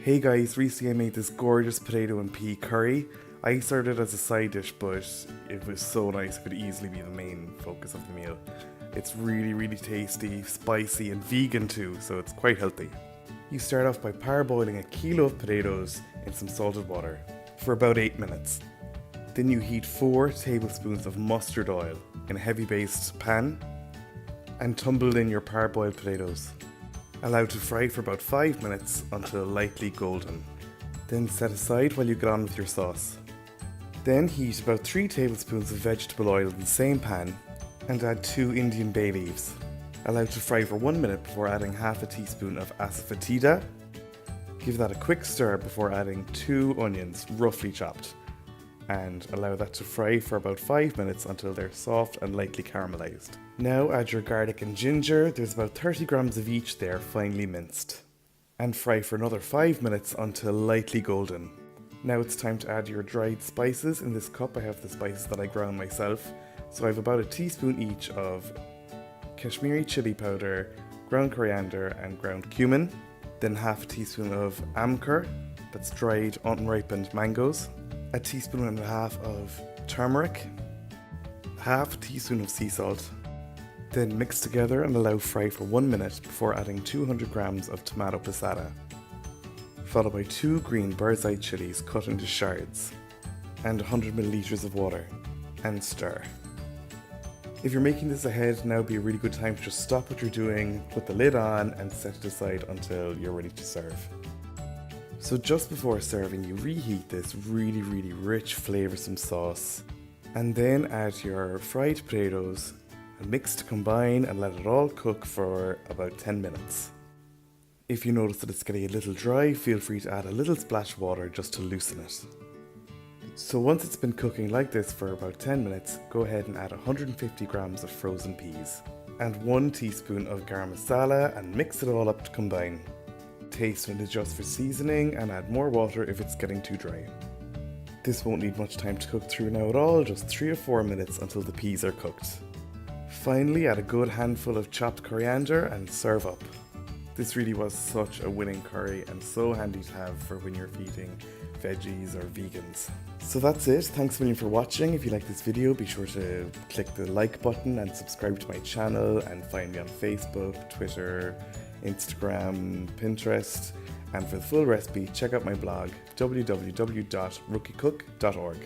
Hey guys, recently I made this gorgeous potato and pea curry. I started as a side dish, but it was so nice it could easily be the main focus of the meal. It's really tasty, spicy and vegan too, so it's quite healthy. You start off by parboiling a kilo of potatoes in some salted water for about 8 minutes. Then you heat 4 tablespoons of mustard oil in a heavy based pan and tumble in your parboiled potatoes. Allow to fry for about 5 minutes until lightly golden. Then set aside while you get on with your sauce. Then heat about 3 tablespoons of vegetable oil in the same pan and add 2 Indian bay leaves. Allow to fry for 1 minute before adding half a teaspoon of asafoetida. Give that a quick stir before adding 2 onions, roughly chopped, and allow that to fry for about 5 minutes until they're soft and lightly caramelized. Now add your garlic and ginger, there's about 30 grams of each there, finely minced. And fry for another 5 minutes until lightly golden. Now it's time to add your dried spices. In this cup I have the spices that I ground myself. So I have about a teaspoon each of Kashmiri chili powder, ground coriander and ground cumin. Then half a teaspoon of amkur, that's dried unripened mangoes. A teaspoon and a half of turmeric. Half a teaspoon of sea salt. Then mix together and allow fry for 1 minute before adding 200 grams of tomato passata, followed by 2 green bird's eye chilies cut into shards, and 100 milliliters of water, and stir. If you're making this ahead, now would be a really good time to just stop what you're doing, put the lid on and set it aside until you're ready to serve. So just before serving, you reheat this really rich flavoursome sauce, and then add your fried potatoes and mix to combine and let it all cook for about 10 minutes. If you notice that it's getting a little dry, feel free to add a little splash of water just to loosen it. So once it's been cooking like this for about 10 minutes, go ahead and add 150 grams of frozen peas and 1 teaspoon of garam masala and mix it all up to combine. Taste and adjust for seasoning and add more water if it's getting too dry. This won't need much time to cook through now at all, just 3 or 4 minutes until the peas are cooked. Finally, add a good handful of chopped coriander and serve up. This really was such a winning curry and so handy to have for when you're feeding veggies or vegans. So that's it, thanks a million for watching. If you like this video, be sure to click the like button and subscribe to my channel, and find me on Facebook, Twitter, Instagram, Pinterest, and for the full recipe check out my blog www.rookiecook.org.